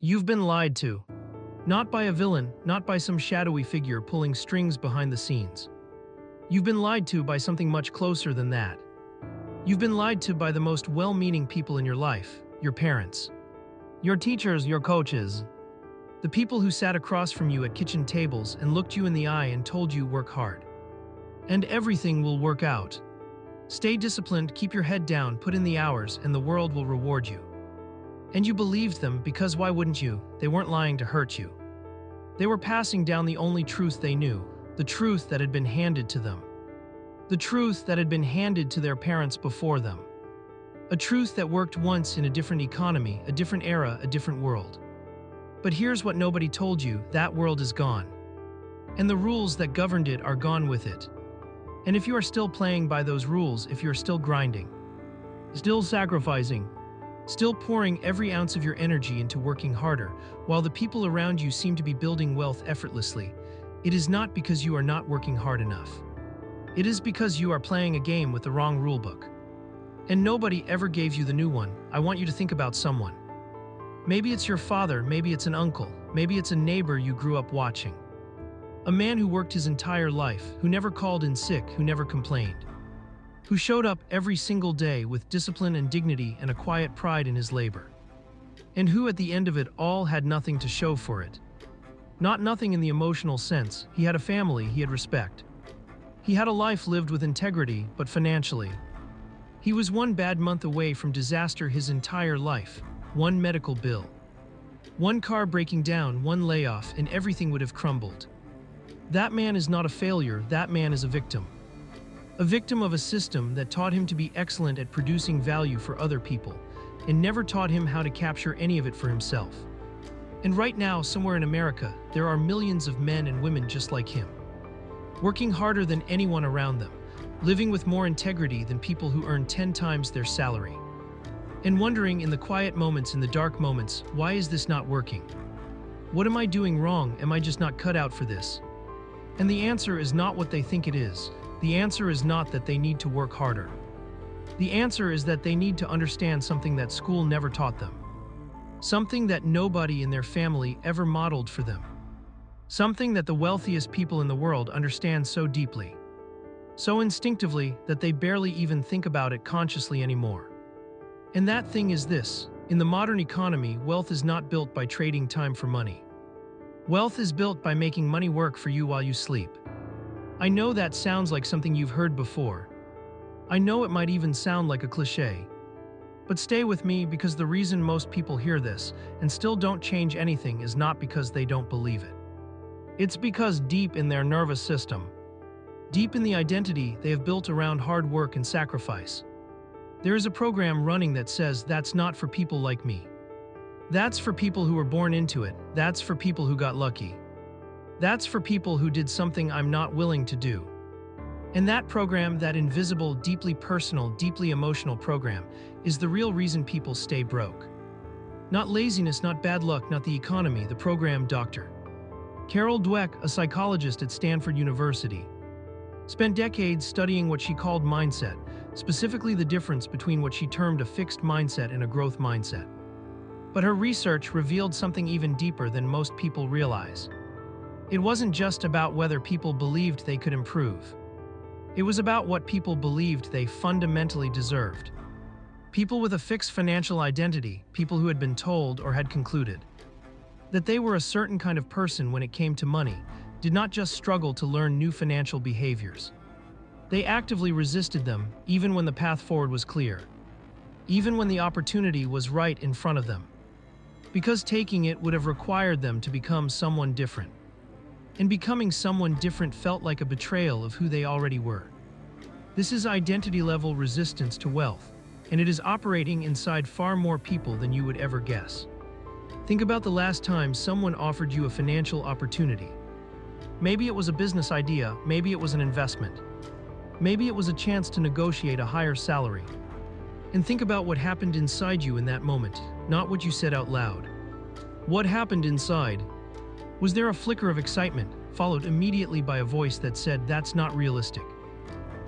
You've been lied to. Not by a villain, not by some shadowy figure pulling strings behind the scenes. You've been lied to by something much closer than that. You've been lied to by the most well-meaning people in your life, your parents, your teachers, your coaches, the people who sat across from you at kitchen tables and looked you in the eye and told you work hard. And everything will work out. Stay disciplined, keep your head down, put in the hours, and the world will reward you. And you believed them because why wouldn't you? They weren't lying to hurt you. They were passing down the only truth they knew, the truth that had been handed to them. The truth that had been handed to their parents before them. A truth that worked once in a different economy, a different era, a different world. But here's what nobody told you, that world is gone. And the rules that governed it are gone with it. And if you are still playing by those rules, if you're still grinding, still sacrificing, still pouring every ounce of your energy into working harder, while the people around you seem to be building wealth effortlessly, it is not because you are not working hard enough. It is because you are playing a game with the wrong rulebook. And nobody ever gave you the new one. I want you to think about someone. Maybe it's your father, maybe it's an uncle, maybe it's a neighbor you grew up watching. A man who worked his entire life, who never called in sick, who never complained. Who showed up every single day with discipline and dignity and a quiet pride in his labor. And who at the end of it all had nothing to show for it. Not nothing in the emotional sense. He had a family, he had respect. He had a life lived with integrity, but financially. He was one bad month away from disaster his entire life. One medical bill. One car breaking down, one layoff, and everything would have crumbled. That man is not a failure, that man is a victim. A victim of a system that taught him to be excellent at producing value for other people, and never taught him how to capture any of it for himself. And right now, somewhere in America, there are millions of men and women just like him. Working harder than anyone around them, living with more integrity than people who earn 10 times their salary. And wondering in the quiet moments, in the dark moments, why is this not working? What am I doing wrong? Am I just not cut out for this? And the answer is not what they think it is. The answer is not that they need to work harder. The answer is that they need to understand something that school never taught them. Something that nobody in their family ever modeled for them. Something that the wealthiest people in the world understand so deeply. So instinctively that they barely even think about it consciously anymore. And that thing is this: in the modern economy, wealth is not built by trading time for money. Wealth is built by making money work for you while you sleep. I know that sounds like something you've heard before. I know it might even sound like a cliche. But stay with me, because the reason most people hear this and still don't change anything is not because they don't believe it. It's because deep in their nervous system, deep in the identity they have built around hard work and sacrifice, there is a program running that says that's not for people like me. That's for people who were born into it. That's for people who got lucky. That's for people who did something I'm not willing to do. And that program, that invisible, deeply personal, deeply emotional program, is the real reason people stay broke. Not laziness, not bad luck, not the economy, the program. Dr. Carol Dweck, a psychologist at Stanford University, spent decades studying what she called mindset, specifically the difference between what she termed a fixed mindset and a growth mindset. But her research revealed something even deeper than most people realize. It wasn't just about whether people believed they could improve. It was about what people believed they fundamentally deserved. People with a fixed financial identity, people who had been told or had concluded that they were a certain kind of person when it came to money, did not just struggle to learn new financial behaviors. They actively resisted them, even when the path forward was clear, even when the opportunity was right in front of them, because taking it would have required them to become someone different. And becoming someone different felt like a betrayal of who they already were. This is identity-level resistance to wealth, and it is operating inside far more people than you would ever guess. Think about the last time someone offered you a financial opportunity. Maybe it was a business idea, maybe it was an investment. Maybe it was a chance to negotiate a higher salary. And think about what happened inside you in that moment, not what you said out loud. What happened inside? Was there a flicker of excitement, followed immediately by a voice that said, "That's not realistic.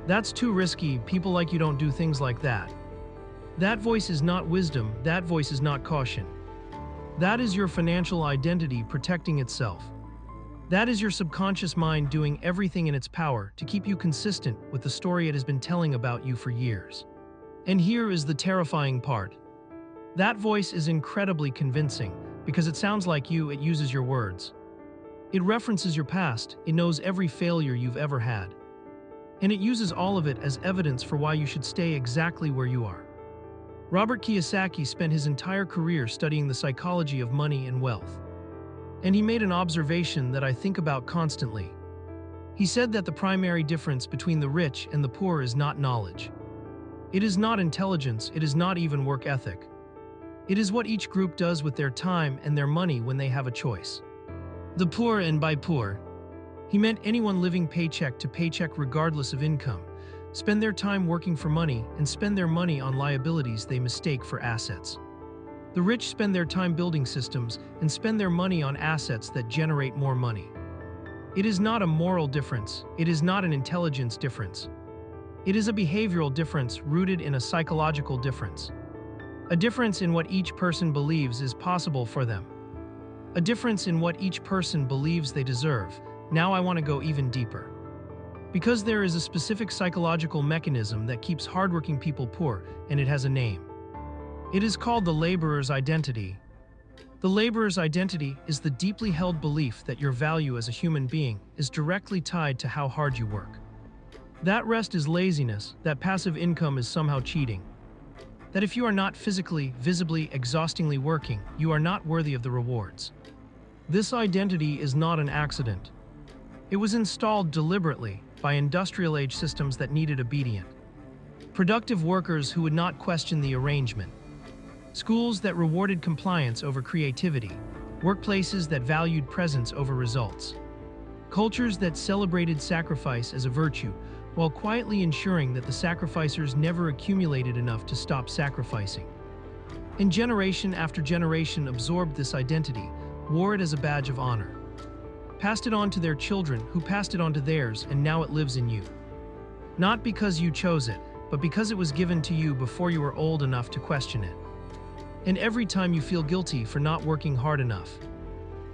That's too risky, people like you don't do things like that." That voice is not wisdom, that voice is not caution. That is your financial identity protecting itself. That is your subconscious mind doing everything in its power to keep you consistent with the story it has been telling about you for years. And here is the terrifying part. That voice is incredibly convincing because it sounds like you, it uses your words. It references your past, it knows every failure you've ever had. And it uses all of it as evidence for why you should stay exactly where you are. Robert Kiyosaki spent his entire career studying the psychology of money and wealth. And he made an observation that I think about constantly. He said that the primary difference between the rich and the poor is not knowledge. It is not intelligence, it is not even work ethic. It is what each group does with their time and their money when they have a choice. The poor, and by poor, he meant anyone living paycheck to paycheck regardless of income, spend their time working for money and spend their money on liabilities they mistake for assets. The rich spend their time building systems and spend their money on assets that generate more money. It is not a moral difference, it is not an intelligence difference. It is a behavioral difference rooted in a psychological difference. A difference in what each person believes is possible for them. A difference in what each person believes they deserve. Now I want to go even deeper. Because there is a specific psychological mechanism that keeps hardworking people poor, and it has a name. It is called the laborer's identity. The laborer's identity is the deeply held belief that your value as a human being is directly tied to how hard you work. That rest is laziness, that passive income is somehow cheating. That if you are not physically, visibly, exhaustingly working, you are not worthy of the rewards. This identity is not an accident. It was installed deliberately by industrial-age systems that needed obedient. Productive workers who would not question the arrangement. Schools that rewarded compliance over creativity. Workplaces that valued presence over results. Cultures that celebrated sacrifice as a virtue, while quietly ensuring that the sacrificers never accumulated enough to stop sacrificing. And generation after generation absorbed this identity, wore it as a badge of honor. Passed it on to their children, who passed it on to theirs, and now it lives in you. Not because you chose it, but because it was given to you before you were old enough to question it. And every time you feel guilty for not working hard enough,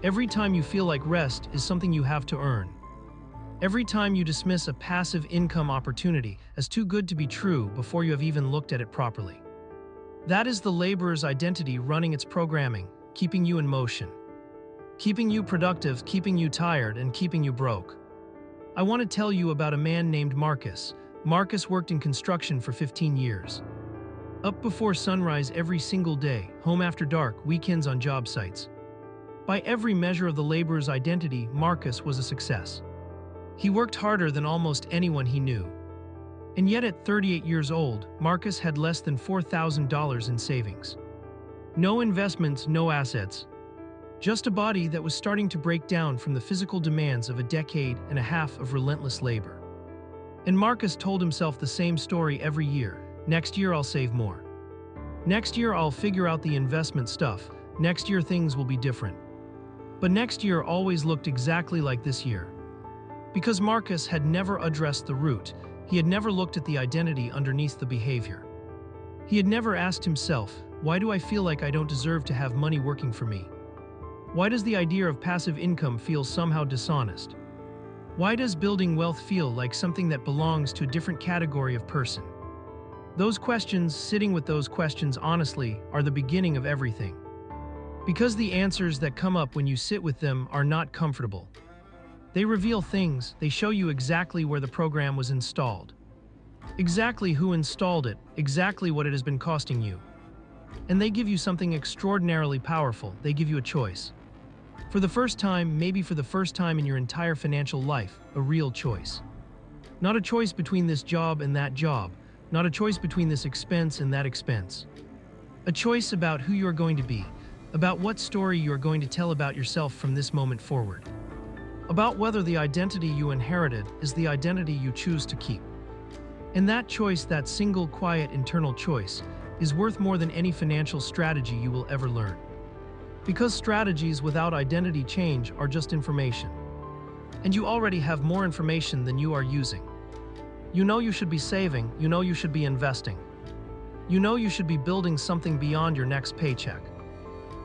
every time you feel like rest is something you have to earn, every time you dismiss a passive income opportunity as too good to be true before you have even looked at it properly. That is the laborer's identity running its programming, keeping you in motion. Keeping you productive, keeping you tired, and keeping you broke. I want to tell you about a man named Marcus. Marcus worked in construction for 15 years. Up before sunrise every single day, home after dark, weekends on job sites. By every measure of the laborer's identity, Marcus was a success. He worked harder than almost anyone he knew. And yet at 38 years old, Marcus had less than $4,000 in savings. No investments, no assets. Just a body that was starting to break down from the physical demands of a decade and a half of relentless labor. And Marcus told himself the same story every year. Next year I'll save more. Next year I'll figure out the investment stuff. Next year things will be different. But next year always looked exactly like this year. Because Marcus had never addressed the root, he had never looked at the identity underneath the behavior. He had never asked himself, why do I feel like I don't deserve to have money working for me? Why does the idea of passive income feel somehow dishonest? Why does building wealth feel like something that belongs to a different category of person? Those questions, sitting with those questions honestly, are the beginning of everything. Because the answers that come up when you sit with them are not comfortable. They reveal things, they show you exactly where the program was installed. Exactly who installed it, exactly what it has been costing you. And they give you something extraordinarily powerful, they give you a choice. For the first time, maybe for the first time in your entire financial life, a real choice. Not a choice between this job and that job, not a choice between this expense and that expense. A choice about who you are going to be, about what story you are going to tell about yourself from this moment forward. About whether the identity you inherited is the identity you choose to keep. And that choice, that single quiet internal choice, is worth more than any financial strategy you will ever learn. Because strategies without identity change are just information. And you already have more information than you are using. You know you should be saving, you know you should be investing. You know you should be building something beyond your next paycheck.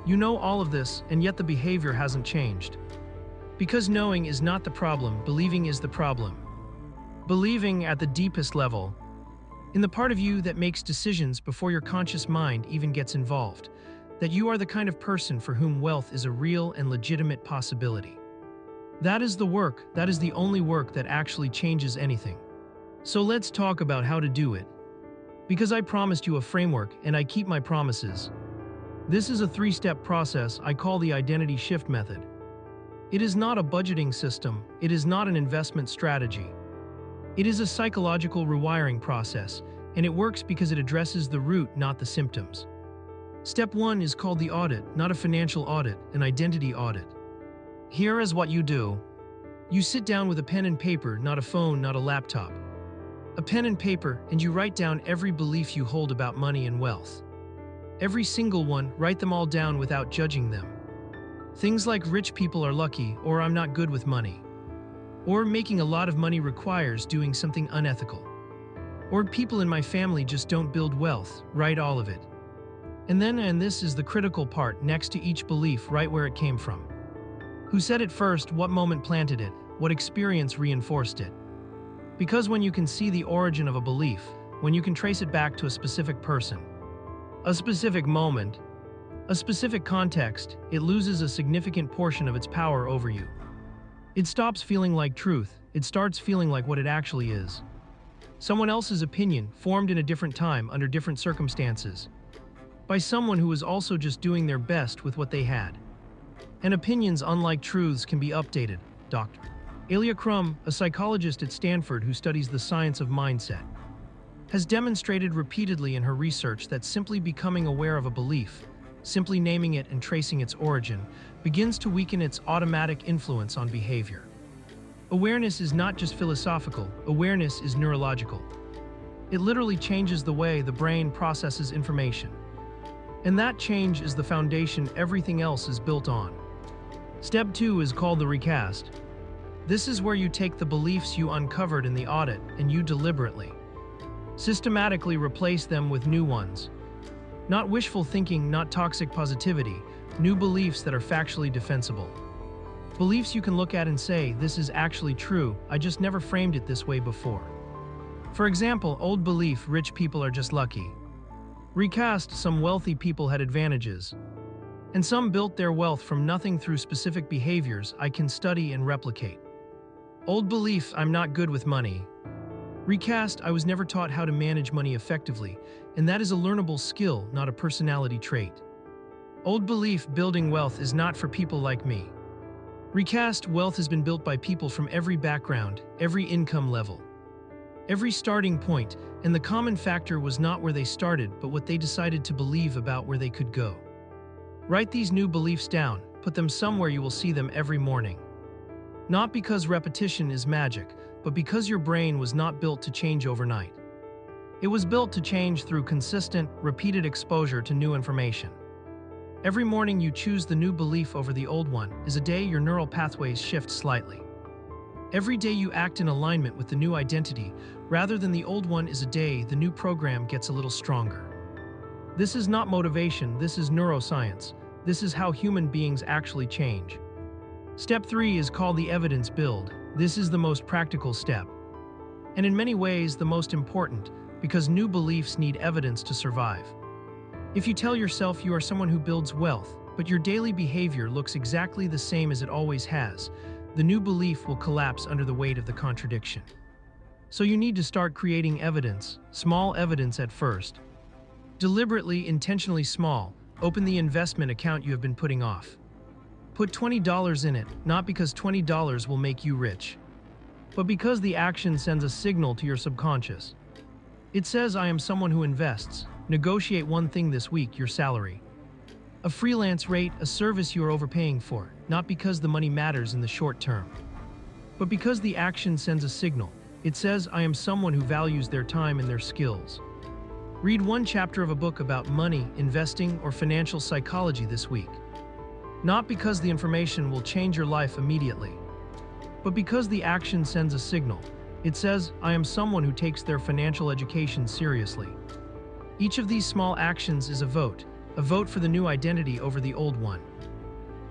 You know all of this, and yet the behavior hasn't changed. Because knowing is not the problem, believing is the problem. Believing at the deepest level, in the part of you that makes decisions before your conscious mind even gets involved, that you are the kind of person for whom wealth is a real and legitimate possibility. That is the work, that is the only work that actually changes anything. So let's talk about how to do it. Because I promised you a framework and I keep my promises. This is a 3-step process I call the identity shift method. It is not a budgeting system, it is not an investment strategy. It is a psychological rewiring process, and it works because it addresses the root, not the symptoms. Step 1 is called the audit, not a financial audit, an identity audit. Here is what you do. You sit down with a pen and paper, not a phone, not a laptop. A pen and paper, and you write down every belief you hold about money and wealth. Every single one, write them all down without judging them. Things like rich people are lucky, or I'm not good with money. Or making a lot of money requires doing something unethical. Or people in my family just don't build wealth, write all of it. And this is the critical part, next to each belief, write where it came from. Who said it first, what moment planted it, what experience reinforced it. Because when you can see the origin of a belief, when you can trace it back to a specific person, a specific moment, a specific context, it loses a significant portion of its power over you. It stops feeling like truth, it starts feeling like what it actually is. Someone else's opinion, formed in a different time, under different circumstances. By someone who was also just doing their best with what they had. And opinions, unlike truths, can be updated. Dr. Alia Crum, a psychologist at Stanford who studies the science of mindset, has demonstrated repeatedly in her research that simply becoming aware of a belief, simply naming it and tracing its origin, begins to weaken its automatic influence on behavior. Awareness is not just philosophical, awareness is neurological. It literally changes the way the brain processes information. And that change is the foundation everything else is built on. Step 2 is called the recast. This is where you take the beliefs you uncovered in the audit and you deliberately, systematically replace them with new ones. Not wishful thinking, not toxic positivity, new beliefs that are factually defensible. Beliefs you can look at and say, this is actually true, I just never framed it this way before. For example, old belief, rich people are just lucky. Recast, some wealthy people had advantages. And some built their wealth from nothing through specific behaviors I can study and replicate. Old belief, I'm not good with money. Recast, I was never taught how to manage money effectively, and that is a learnable skill, not a personality trait. Old belief, building wealth is not for people like me. Recast, wealth has been built by people from every background, every income level, every starting point, and the common factor was not where they started, but what they decided to believe about where they could go. Write these new beliefs down, put them somewhere you will see them every morning. Not because repetition is magic, but because your brain was not built to change overnight. It was built to change through consistent, repeated exposure to new information. Every morning you choose the new belief over the old one is a day your neural pathways shift slightly. Every day you act in alignment with the new identity rather than the old one is a day the new program gets a little stronger. This is not motivation, this is neuroscience. This is how human beings actually change. Step 3 is called the evidence build. This is the most practical step. And in many ways the most important, because new beliefs need evidence to survive. If you tell yourself you are someone who builds wealth, but your daily behavior looks exactly the same as it always has, the new belief will collapse under the weight of the contradiction. So you need to start creating evidence, small evidence at first. Deliberately, intentionally small, open the investment account you have been putting off. Put $20 in it, not because $20 will make you rich, but because the action sends a signal to your subconscious. It says, I am someone who invests. Negotiate one thing this week, your salary. A freelance rate, a service you are overpaying for, not because the money matters in the short term, but because the action sends a signal. It says, I am someone who values their time and their skills. Read one chapter of a book about money, investing, or financial psychology this week. Not because the information will change your life immediately, but because the action sends a signal. It says, I am someone who takes their financial education seriously. Each of these small actions is a vote, a vote for the new identity over the old one.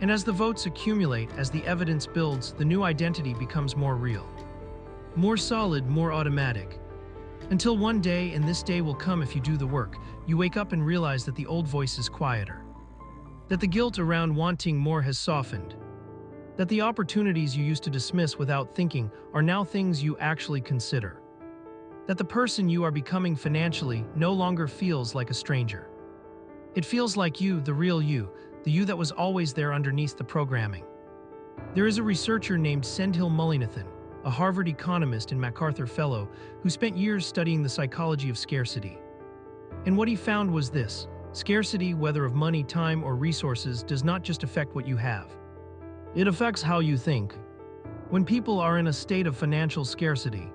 And as the votes accumulate, as the evidence builds, the new identity becomes more real, more solid, more automatic. Until one day, and this day will come if you do the work, you wake up and realize that the old voice is quieter, that the guilt around wanting more has softened, that the opportunities you used to dismiss without thinking are now things you actually consider, that the person you are becoming financially no longer feels like a stranger. It feels like you, the real you, the you that was always there underneath the programming. There is a researcher named Sendhil Mullainathan, a Harvard economist and MacArthur Fellow, who spent years studying the psychology of scarcity. And what he found was this: scarcity, whether of money, time, or resources, does not just affect what you have. It affects how you think. When people are in a state of financial scarcity,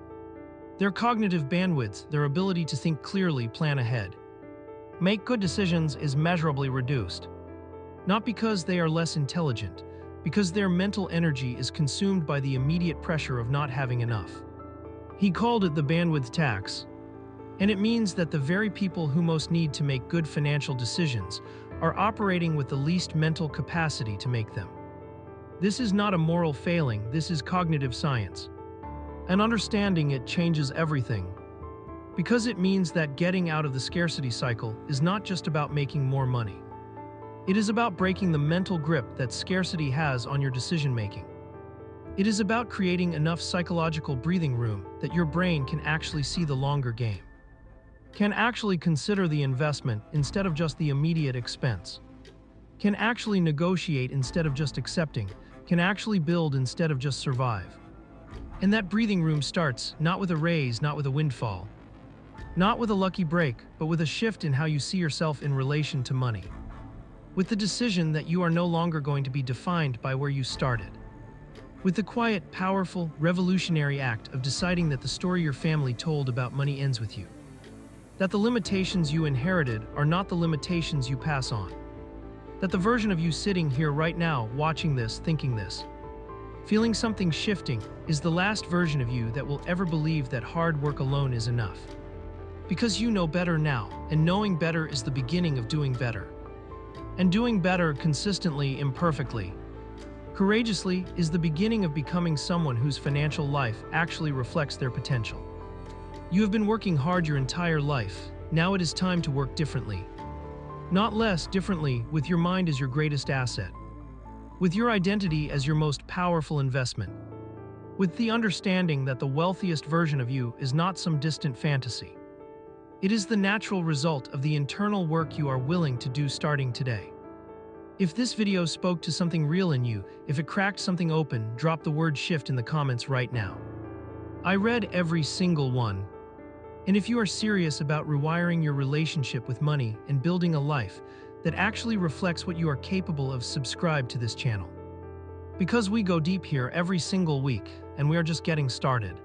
their cognitive bandwidth, their ability to think clearly, plan ahead, make good decisions is measurably reduced. Not because they are less intelligent, because their mental energy is consumed by the immediate pressure of not having enough. He called it the bandwidth tax. And it means that the very people who most need to make good financial decisions are operating with the least mental capacity to make them. This is not a moral failing, this is cognitive science. And understanding it changes everything. Because it means that getting out of the scarcity cycle is not just about making more money. It is about breaking the mental grip that scarcity has on your decision-making. It is about creating enough psychological breathing room that your brain can actually see the longer game, can actually consider the investment instead of just the immediate expense, can actually negotiate instead of just accepting, can actually build instead of just survive. And that breathing room starts not with a raise, not with a windfall, not with a lucky break, but with a shift in how you see yourself in relation to money. With the decision that you are no longer going to be defined by where you started. With the quiet, powerful, revolutionary act of deciding that the story your family told about money ends with you. That the limitations you inherited are not the limitations you pass on. That the version of you sitting here right now, watching this, thinking this, feeling something shifting, is the last version of you that will ever believe that hard work alone is enough. Because you know better now, and knowing better is the beginning of doing better. And doing better consistently, imperfectly, courageously, is the beginning of becoming someone whose financial life actually reflects their potential. You have been working hard your entire life. Now it is time to work differently. Not less, differently, with your mind as your greatest asset. With your identity as your most powerful investment. With the understanding that the wealthiest version of you is not some distant fantasy. It is the natural result of the internal work you are willing to do starting today. If this video spoke to something real in you, if it cracked something open, drop the word shift in the comments right now. I read every single one. And if you are serious about rewiring your relationship with money and building a life that actually reflects what you are capable of, subscribe to this channel. Because we go deep here every single week, and we are just getting started.